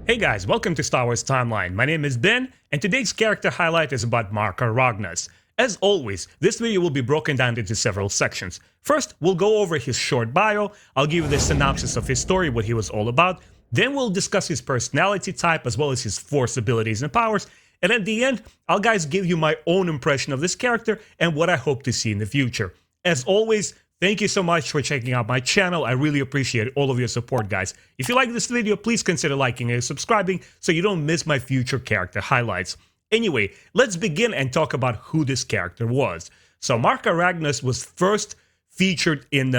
Hey guys, welcome to Star Wars Timeline. My name is Ben, and today's character highlight is about Marka Ragnos. As always, this video will be broken down into several sections. First, we'll go over his short bio, I'll give you the synopsis of his story, what he was all about, then we'll discuss his personality type as well as his Force abilities and powers, and at the end, I'll give you my own impression of this character and what I hope to see in the future. As always, thank you so much for checking out my channel. I really appreciate all of your support, guys. If you like this video, please consider liking and subscribing so you don't miss my future character highlights. Anyway, let's begin and talk about who this character was. So Marka Ragnos was first featured in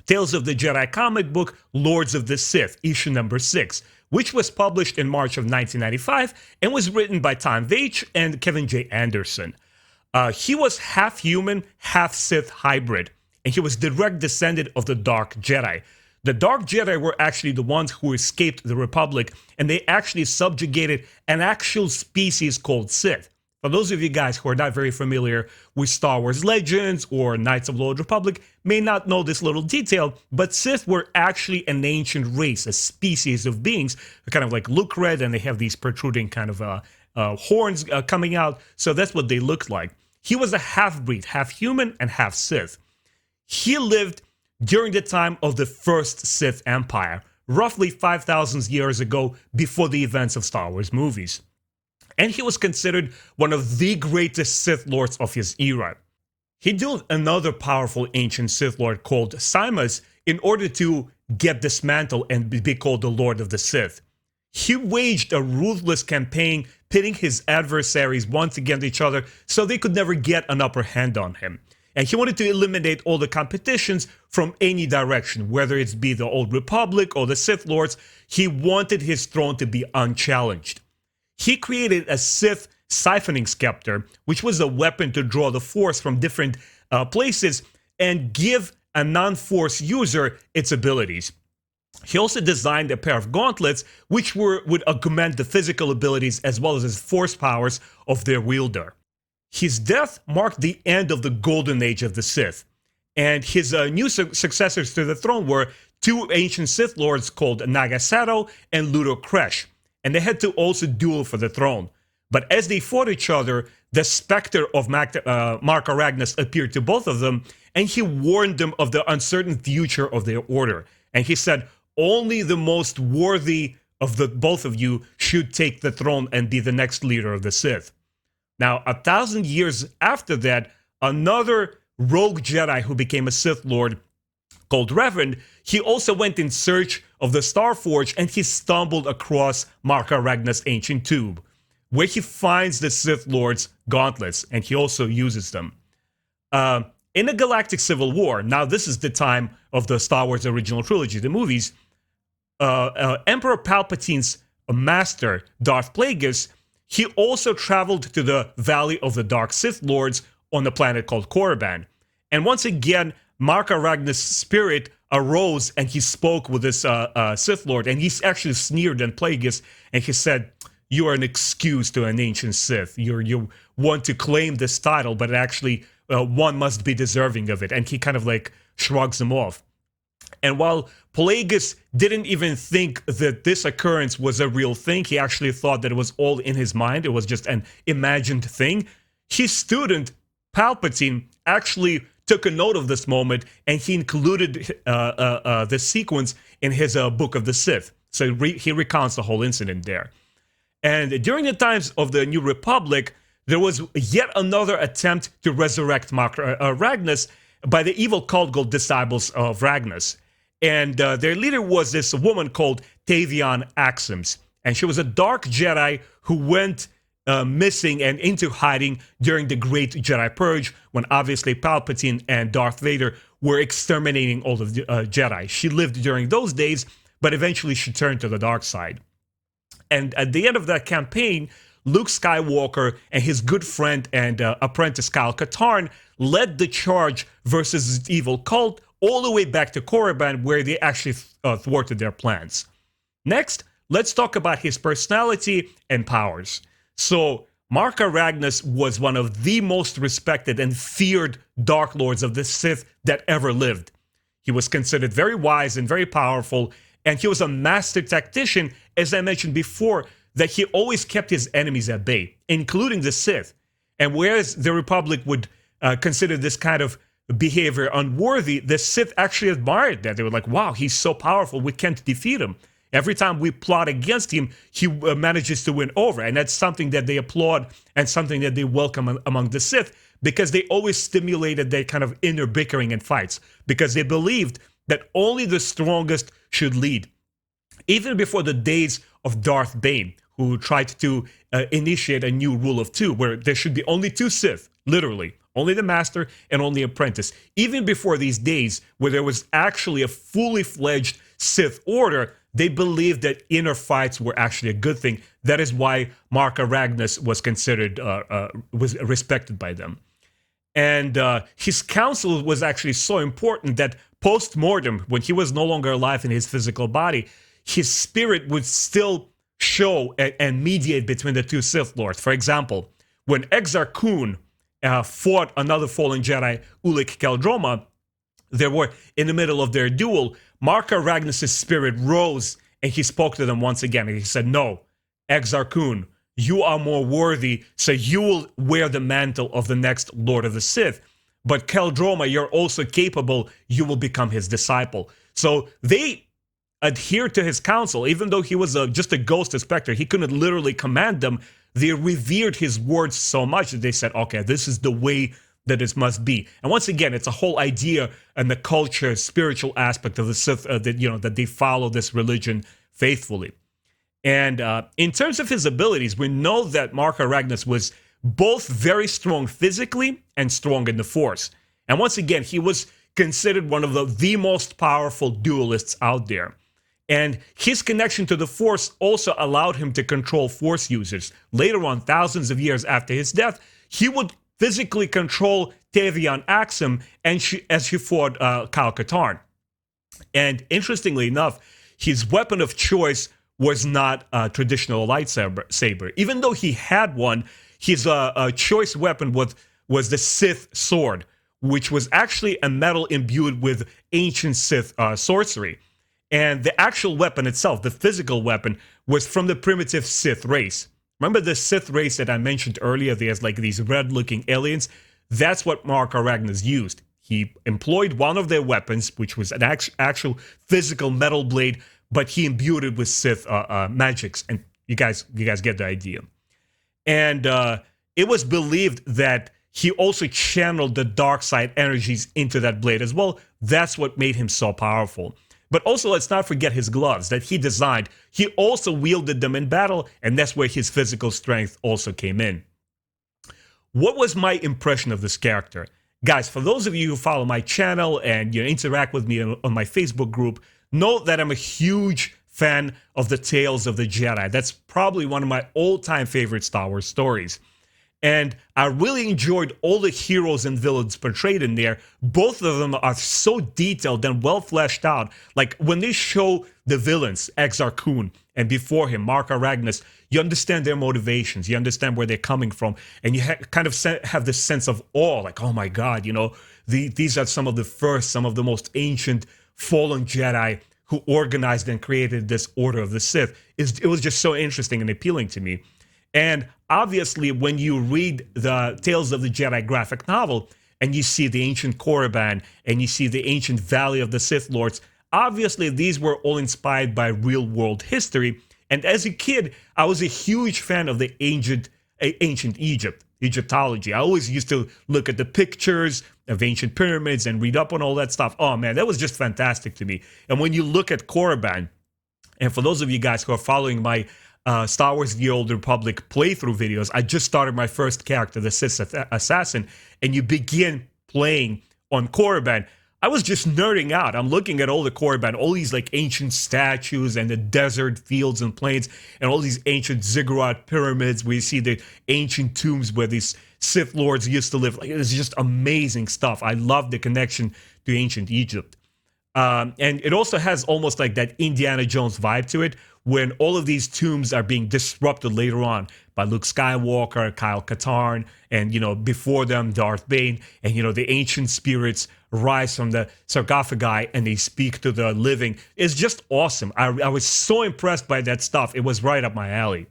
Tales of the Jedi comic book Lords of the Sith, issue number 6, which was published in March of 1995 and was written by Tom Veitch and Kevin J. Anderson. He was half human, half Sith hybrid, and he was direct descendant of the Dark Jedi. The Dark Jedi were actually the ones who escaped the Republic, and they actually subjugated an actual species called Sith. For those of you guys who are not very familiar with Star Wars Legends or Knights of the Old Republic, may not know this little detail, but Sith were actually an ancient race, a species of beings, kind of like look red, and they have these protruding kind of horns coming out, so that's what they looked like. He was a half-breed, half human and half Sith. He lived during the time of the first Sith Empire, roughly 5,000 years ago before the events of Star Wars movies. And he was considered one of the greatest Sith Lords of his era. He dueled another powerful ancient Sith Lord called Simas in order to get dismantled and be called the Lord of the Sith. He waged a ruthless campaign, pitting his adversaries once against each other so they could never get an upper hand on him. And he wanted to eliminate all the competitions from any direction, whether it's be the Old Republic or the Sith Lords. He wanted his throne to be unchallenged. He created a Sith siphoning scepter, which was a weapon to draw the Force from different places and give a non-Force user its abilities. He also designed a pair of gauntlets which would augment the physical abilities as well as his Force powers of their wielder. His death marked the end of the golden age of the Sith, and his new successors to the throne were two ancient Sith Lords called Naga Sadow and Ludo Kressh, and they had to also duel for the throne. But as they fought each other, the specter of Marka Ragnos appeared to both of them, and he warned them of the uncertain future of their order. And he said, only the most worthy of the both of you should take the throne and be the next leader of the Sith. Now, 1,000 years after that, another rogue Jedi who became a Sith Lord called Revan, he also went in search of the Star Forge, and he stumbled across Marka Ragnos' ancient tomb, where he finds the Sith Lord's gauntlets, and he also uses them. In the Galactic Civil War, now this is the time of the Star Wars original trilogy, the movies, Emperor Palpatine's master, Darth Plagueis, he also traveled to the Valley of the Dark Sith Lords on a planet called Korriban. And once again, Marka Ragnos' spirit arose and he spoke with this Sith Lord, and he actually sneered at Plagueis, and he said, you are an excuse to an ancient Sith. You want to claim this title, but actually one must be deserving of it. And he kind of like shrugs him off. And while Plagueis didn't even think that this occurrence was a real thing, he actually thought that it was all in his mind, it was just an imagined thing, his student, Palpatine, actually took a note of this moment, and he included the sequence in his Book of the Sith. So he recounts the whole incident there. And during the times of the New Republic, there was yet another attempt to resurrect Marka Ragnos by the evil cult called Disciples of Ragnos. And their leader was this woman called Tavion Axums. And she was a dark Jedi who went missing and into hiding during the Great Jedi Purge, when obviously Palpatine and Darth Vader were exterminating all of the Jedi. She lived during those days, but eventually she turned to the dark side. And at the end of that campaign, Luke Skywalker and his good friend and apprentice Kyle Katarn led the charge versus this evil cult all the way back to Korriban, where they actually thwarted their plans. Next, let's talk about his personality and powers. So, Marka Ragnos was one of the most respected and feared Dark Lords of the Sith that ever lived. He was considered very wise and very powerful, and he was a master tactician as I mentioned before, that he always kept his enemies at bay, including the Sith. And whereas the Republic would consider this kind of behavior unworthy, the Sith actually admired that. They were like, wow, he's so powerful, we can't defeat him. Every time we plot against him, he manages to win over. And that's something that they applaud and something that they welcome among the Sith, because they always stimulated their kind of inner bickering and fights, because they believed that only the strongest should lead. Even before the days of Darth Bane, who tried to initiate a new rule of two, where there should be only two Sith, literally, only the master and only apprentice. Even before these days, where there was actually a fully fledged Sith order, they believed that inner fights were actually a good thing. That is why Marka Ragnos was considered, was respected by them. And his counsel was actually so important that post-mortem, when he was no longer alive in his physical body, his spirit would still show and mediate between the two Sith Lords. For example, when Exar Kun fought another fallen Jedi, Ulic Qel-Droma, they were in the middle of their duel. Marka Ragnos' spirit rose and he spoke to them once again. And he said, no, Exar Kun, you are more worthy, so you will wear the mantle of the next Lord of the Sith. But Qel-Droma, you're also capable, you will become his disciple. So they adhered to his counsel, even though he was just a ghost, a specter. He couldn't literally command them. They revered his words so much that they said, okay, this is the way that it must be. And once again, it's a whole idea and the culture, spiritual aspect of the Sith, that they follow this religion faithfully. And in terms of his abilities, we know that Marka Ragnos was both very strong physically and strong in the Force. And once again, he was considered one of the most powerful duelists out there. And his connection to the Force also allowed him to control Force users. Later on, thousands of years after his death, he would physically control Tavian Axum as he fought Kyle Katarn. And interestingly enough, his weapon of choice was not a traditional lightsaber. Even though he had one, his choice weapon was the Sith sword, which was actually a metal imbued with ancient Sith sorcery. And the actual weapon itself, the physical weapon, was from the primitive Sith race. Remember the Sith race that I mentioned earlier? There's like these red-looking aliens. That's what Marka Ragnos used. He employed one of their weapons, which was an actual physical metal blade, but he imbued it with Sith magics. And you guys get the idea. And it was believed that he also channeled the dark side energies into that blade as well. That's what made him so powerful. But also, let's not forget his gloves that he designed. He also wielded them in battle, and that's where his physical strength also came in. What was my impression of this character? Guys, for those of you who follow my channel and interact with me on my Facebook group, know that I'm a huge fan of the Tales of the Jedi. That's probably one of my all-time favorite Star Wars stories. And I really enjoyed all the heroes and villains portrayed in there. Both of them are so detailed and well fleshed out. Like when they show the villains, Exar Kun, and before him, Marka Ragnos, you understand their motivations. You understand where they're coming from. And you kind of have this sense of awe. Like, oh my God, these are some of the first, some of the most ancient fallen Jedi who organized and created this Order of the Sith. It was just so interesting and appealing to me. And obviously, when you read the Tales of the Jedi graphic novel and you see the ancient Korriban and you see the ancient Valley of the Sith Lords, obviously these were all inspired by real-world history. And as a kid, I was a huge fan of the ancient Egypt, Egyptology. I always used to look at the pictures of ancient pyramids and read up on all that stuff. Oh man, that was just fantastic to me. And when you look at Korriban, and for those of you guys who are following my Star Wars The Old Republic playthrough videos, I just started my first character, the Sith Assassin, and you begin playing on Korriban. I was just nerding out. I'm looking at all the Korriban, all these like ancient statues and the desert fields and plains, and all these ancient ziggurat pyramids where you see the ancient tombs where these Sith Lords used to live. Like, it's just amazing stuff. I love the connection to ancient Egypt. And it also has almost like that Indiana Jones vibe to it, when all of these tombs are being disrupted later on by Luke Skywalker, Kyle Katarn, and, before them, Darth Bane, and, the ancient spirits rise from the sarcophagi and they speak to the living. It's just awesome. I was so impressed by that stuff. It was right up my alley.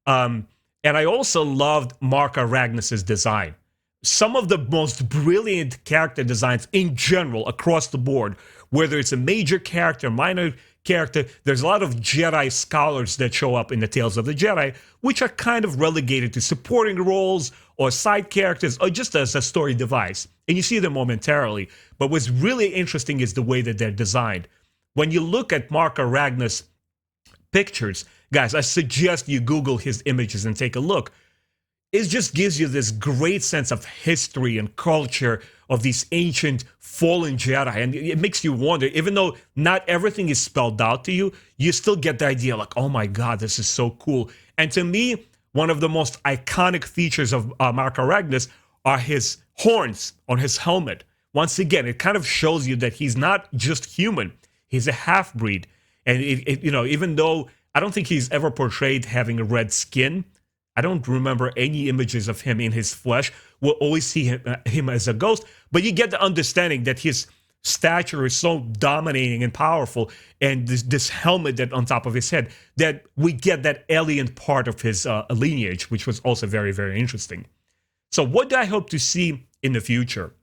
And I also loved Marka Ragnos' design. Some of the most brilliant character designs in general across the board, whether it's a major character, minor character. There's a lot of Jedi scholars that show up in the Tales of the Jedi, which are kind of relegated to supporting roles or side characters or just as a story device. And you see them momentarily. But what's really interesting is the way that they're designed. When you look at Marka Ragnos' pictures, guys, I suggest you Google his images and take a look. It just gives you this great sense of history and culture of these ancient fallen Jedi. And it makes you wonder, even though not everything is spelled out to you, you still get the idea like, oh my God, this is so cool. And to me, one of the most iconic features of Marka Ragnos are his horns on his helmet. Once again, it kind of shows you that he's not just human. He's a half-breed. And, even though I don't think he's ever portrayed having a red skin, I don't remember any images of him in his flesh. We'll always see him as a ghost, but you get the understanding that his stature is so dominating and powerful, and this helmet that on top of his head, that we get that alien part of his lineage, which was also very, very interesting. So what do I hope to see in the future?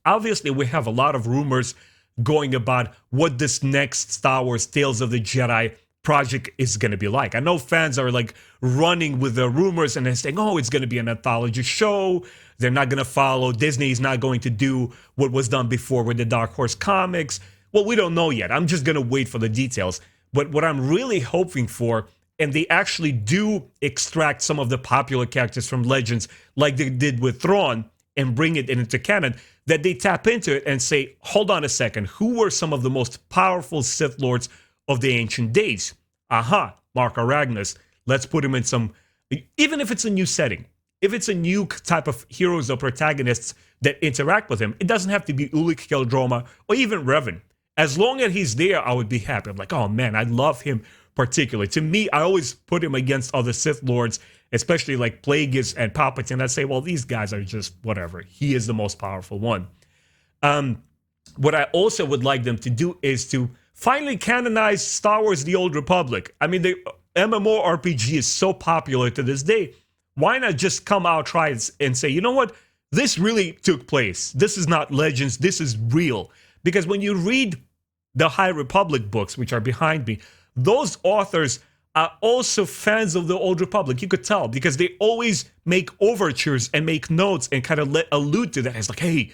Obviously, we have a lot of rumors going about what this next Star Wars Tales of the Jedi project is going to be like. I know fans are like running with the rumors and they're saying, oh, it's going to be an anthology show. They're not going to follow. Disney is not going to do what was done before with the Dark Horse comics. Well, we don't know yet. I'm just going to wait for the details. But what I'm really hoping for, and they actually do extract some of the popular characters from Legends like they did with Thrawn and bring it into canon, that they tap into it and say, hold on a second, who were some of the most powerful Sith Lords of the ancient days? Marka Ragnos. Let's put him in some, even if it's a new setting, if it's a new type of heroes or protagonists that interact with him, it doesn't have to be Ulic Qel-Droma or even Revan. As long as he's there, I would be happy. I'm like, oh man, I love him particularly. To me, I always put him against other Sith Lords, especially like Plagueis and Palpatine. I'd say, well, these guys are just whatever. He is the most powerful one. What I also would like them to do is to finally canonize Star Wars The Old Republic. I mean, the MMORPG is so popular to this day. Why not just come out, try it, and say, you know what? This really took place. This is not Legends. This is real. Because when you read the High Republic books, which are behind me, those authors are also fans of the Old Republic. You could tell because they always make overtures and make notes and kind of allude to that. It's like, hey,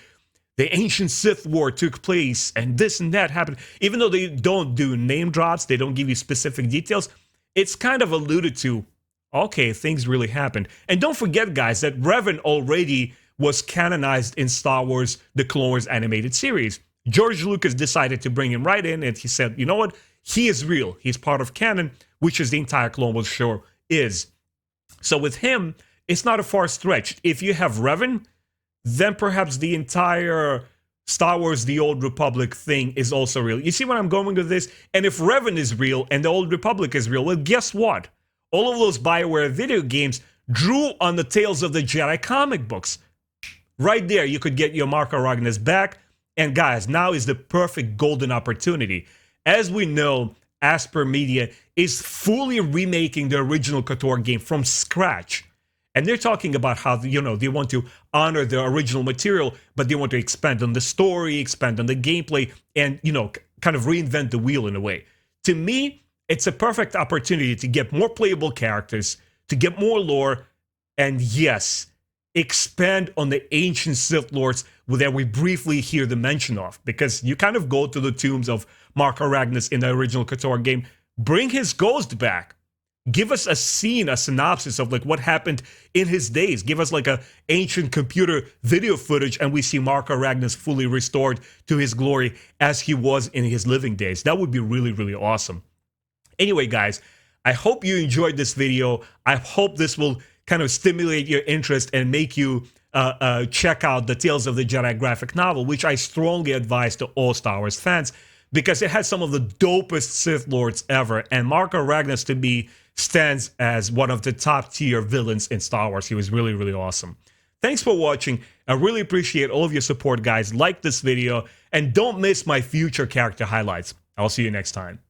the ancient Sith War took place and this and that happened. Even though they don't do name drops, they don't give you specific details, it's kind of alluded to, okay, things really happened. And don't forget, guys, that Revan already was canonized in Star Wars The Clone Wars animated series. George Lucas decided to bring him right in, and he said, you know what? He is real. He's part of canon, which is the entire Clone Wars show is. So with him, it's not a far stretch. If you have Revan, then perhaps the entire Star Wars The Old Republic thing is also real. You see where I'm going with this? And if Revan is real and the Old Republic is real, well, guess what? All of those BioWare video games drew on the Tales of the Jedi comic books. Right there, you could get your Marka Ragnos back. And guys, now is the perfect golden opportunity. As we know, Asper Media is fully remaking the original KOTOR game from scratch. And they're talking about how, you know, they want to honor the original material, but they want to expand on the story, expand on the gameplay, and, you know, kind of reinvent the wheel in a way. To me, it's a perfect opportunity to get more playable characters, to get more lore, and yes, expand on the ancient Sith Lords that we briefly hear the mention of. Because you kind of go to the tombs of Marka Ragnos in the original KOTOR game, bring his ghost back. Give us a scene, a synopsis of like what happened in his days. Give us like a ancient computer video footage and we see Marka Ragnos fully restored to his glory as he was in his living days. That would be really, really awesome. Anyway, guys, I hope you enjoyed this video. I hope this will kind of stimulate your interest and make you check out the Tales of the Jedi graphic novel, which I strongly advise to all Star Wars fans, because it had some of the dopest Sith Lords ever, and Marka Ragnos to me stands as one of the top tier villains in Star Wars. He was really, really awesome. Thanks for watching. I really appreciate all of your support, guys. Like this video, and don't miss my future character highlights. I'll see you next time.